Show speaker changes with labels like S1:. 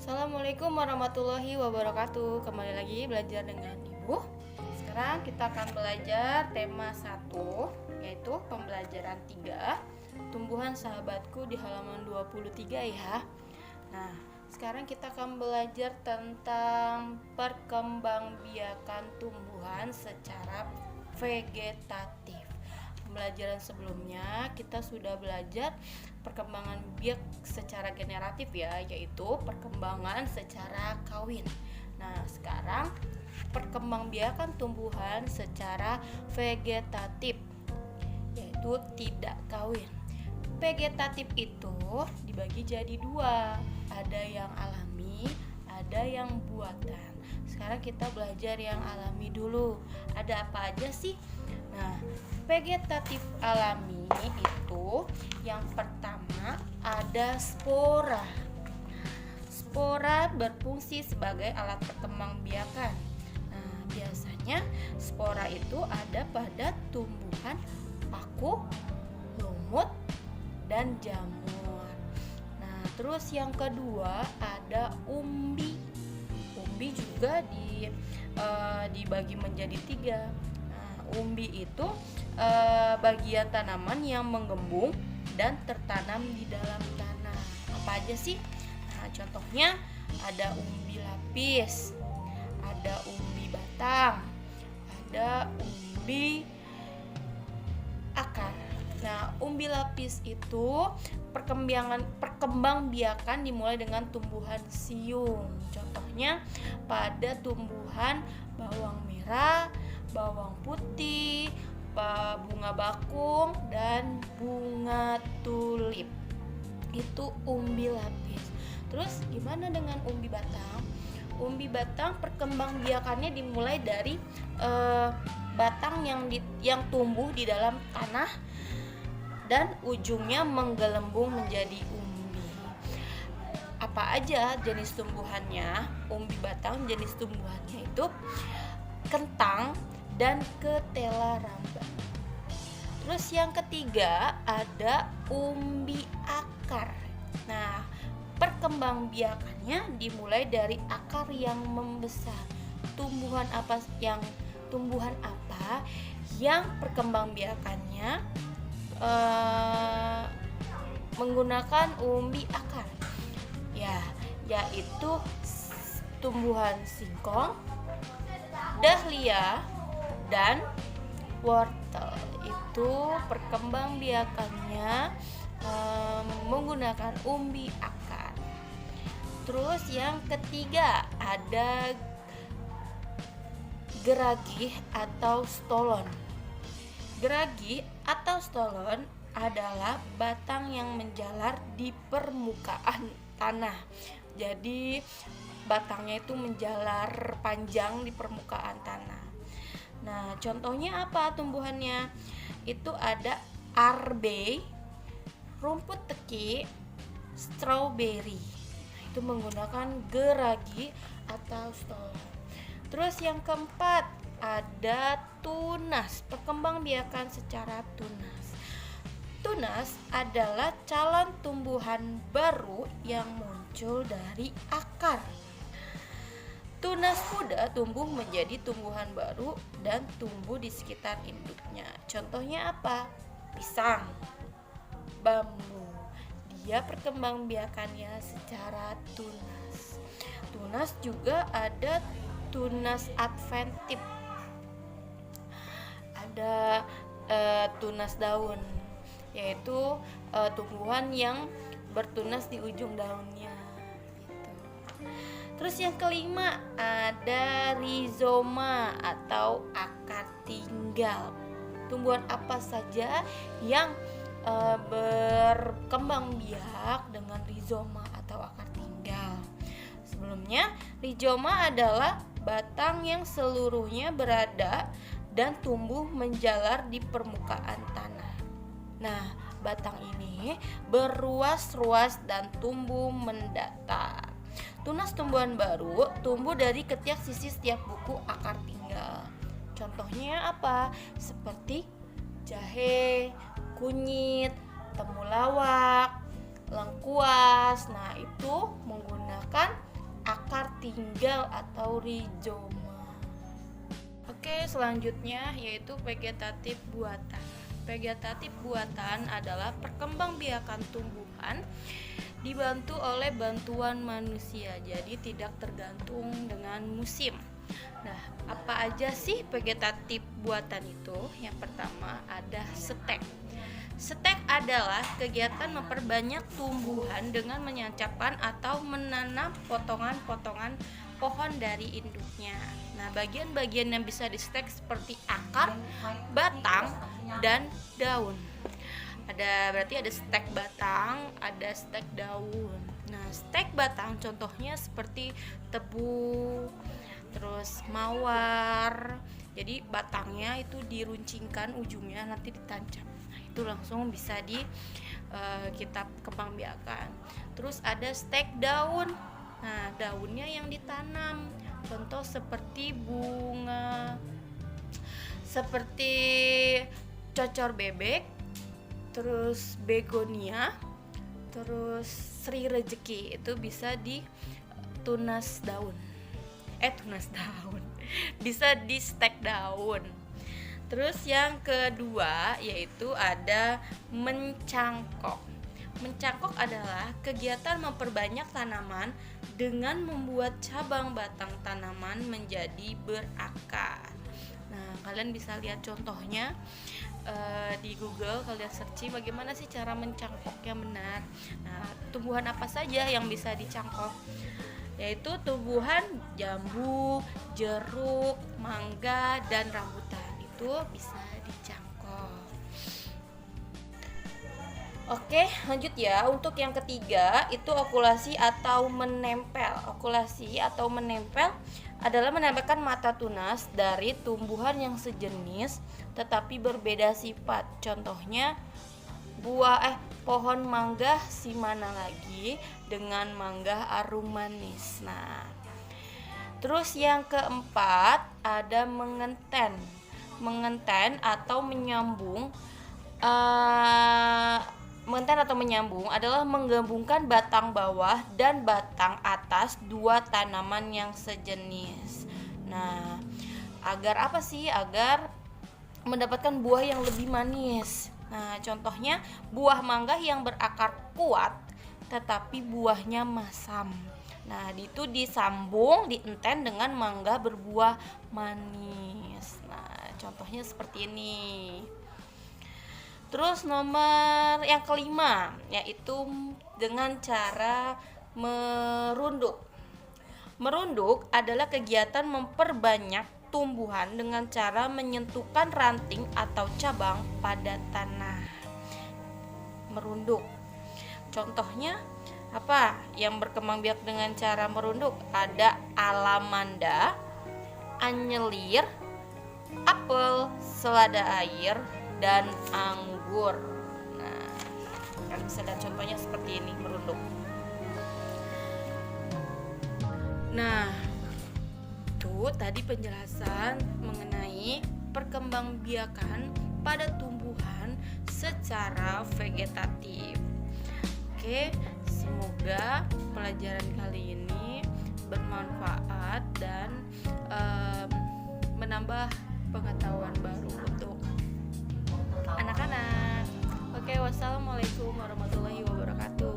S1: Assalamualaikum warahmatullahi wabarakatuh. Kembali lagi belajar dengan Ibu. Sekarang kita akan belajar tema 1, yaitu pembelajaran 3, tumbuhan sahabatku, di halaman 23 ya. Nah, sekarang kita akan belajar tentang perkembangbiakan tumbuhan secara vegetatif. Pembelajaran sebelumnya kita sudah belajar perkembangan biak secara generatif ya, yaitu perkembangan secara kawin. Nah, sekarang perkembangbiakan tumbuhan secara vegetatif, yaitu tidak kawin. Vegetatif itu dibagi jadi 2, ada yang alami, ada yang buatan. Sekarang kita belajar yang alami dulu. Ada apa aja sih? Nah, vegetatif alami itu yang pertama ada spora. Spora berfungsi sebagai alat perkembangbiakan. Nah, biasanya spora itu ada pada tumbuhan paku, lumut, dan jamur. Nah, terus yang kedua ada umbi. Umbi juga dibagi menjadi 3. Umbi itu bagian tanaman yang menggembung dan tertanam di dalam tanah. Apa aja sih? Nah, contohnya ada umbi lapis, ada umbi batang, ada umbi akar. Nah, umbi lapis itu perkembangbiakan dimulai dengan tumbuhan siung. Contohnya pada tumbuhan bawang merah, bawang putih, bunga bakung, dan bunga tulip. Itu umbi lapis. Terus gimana dengan umbi batang? Umbi batang perkembangbiakannya dimulai dari batang yang tumbuh di dalam tanah dan ujungnya menggelembung menjadi umbi. Apa aja jenis tumbuhannya? Umbi batang jenis tumbuhannya itu kentang dan ketela ramba. Terus yang ketiga ada umbi akar. Nah, perkembangbiakannya dimulai dari akar yang membesar. Tumbuhan apa yang perkembangbiakannya menggunakan umbi akar? Ya, yaitu tumbuhan singkong, dahlia, dan wortel. Itu perkembangbiakannya menggunakan umbi akar. Terus yang ketiga ada geragih atau stolon. Geragih atau stolon adalah batang yang menjalar di permukaan tanah. Jadi batangnya itu menjalar panjang di permukaan tanah. Nah, contohnya apa tumbuhannya? Itu ada arbe, rumput teki, strawberry. Nah, itu menggunakan geragi atau stolon. Terus yang keempat ada tunas, perkembangbiakan secara tunas. Tunas adalah calon tumbuhan baru yang muncul dari akar. Tunas muda tumbuh menjadi tumbuhan baru dan tumbuh di sekitar induknya. Contohnya apa? Pisang, bambu. Dia perkembangbiakannya secara tunas. Tunas juga ada tunas adventif. Ada tunas daun, yaitu tumbuhan yang bertunas di ujung daunnya. Terus yang kelima ada rizoma atau akar tinggal. Tumbuhan apa saja yang berkembang biak dengan rizoma atau akar tinggal? Sebelumnya, rizoma adalah batang yang seluruhnya berada dan tumbuh menjalar di permukaan tanah. Nah, batang ini berruas-ruas dan tumbuh mendatar. Tunas tumbuhan baru tumbuh dari ketiak sisi setiap buku akar tinggal. Contohnya apa? Seperti jahe, kunyit, temulawak, lengkuas. Nah, itu menggunakan tinggal atau rizoma. Oke, selanjutnya yaitu vegetatif buatan. Vegetatif buatan adalah perkembangbiakan tumbuhan dibantu oleh bantuan manusia, jadi tidak tergantung dengan musim. Nah, apa aja sih vegetatif buatan itu? Yang pertama ada stek. Stek adalah kegiatan memperbanyak tumbuhan dengan menyancapkan atau menanam potongan-potongan pohon dari induknya. Nah, bagian-bagian yang bisa di stek seperti akar, batang, dan daun. Berarti ada stek batang, ada stek daun. Nah, stek batang contohnya seperti tebu, terus mawar. Jadi batangnya itu diruncingkan, ujungnya nanti ditancap. Nah, itu langsung bisa kita kembangbiakan. Terus ada stek daun. Nah, daunnya yang ditanam. Contoh seperti bunga, seperti cocor bebek, terus begonia, terus sri rezeki, itu bisa di tunas daun. Bisa di stek daun. Terus yang kedua yaitu ada mencangkok. Mencangkok adalah kegiatan memperbanyak tanaman dengan membuat cabang batang tanaman menjadi berakar. Nah, kalian bisa lihat contohnya di Google, kalian searching bagaimana sih cara mencangkok yang benar. Nah, tumbuhan apa saja yang bisa dicangkok? Yaitu tumbuhan jambu, jeruk, mangga, dan rambutan. Itu bisa dicangkok. Oke, lanjut ya. Untuk yang ketiga itu okulasi atau menempel. Okulasi atau menempel adalah menempelkan mata tunas dari tumbuhan yang sejenis tetapi berbeda sifat. Contohnya pohon mangga si mana lagi dengan mangga arum manis. Nah, terus yang keempat ada mengenten. Mengenten atau menyambung. Mengenten atau menyambung adalah menggabungkan batang bawah dan batang atas dua tanaman yang sejenis. Nah, agar apa sih? Agar mendapatkan buah yang lebih manis. Nah, contohnya buah mangga yang berakar kuat tetapi buahnya masam. Nah, itu disambung, dienten dengan mangga berbuah manis. Nah, contohnya seperti ini. Terus nomor yang kelima yaitu dengan cara merunduk. Merunduk adalah kegiatan memperbanyak tumbuhan dengan cara menyentuhkan ranting atau cabang pada tanah. Merunduk. Contohnya apa yang berkembang biak dengan cara merunduk? Ada alamanda, anyelir, apel, selada air, dan anggur. Nah, kalian bisa lihat contohnya seperti ini merunduk. Nah, itu tadi penjelasan mengenai perkembangbiakan pada tumbuhan secara vegetatif. Oke, semoga pelajaran kali ini bermanfaat dan menambah pengetahuan baru untuk anak-anak. Oke, wassalamualaikum warahmatullahi wabarakatuh.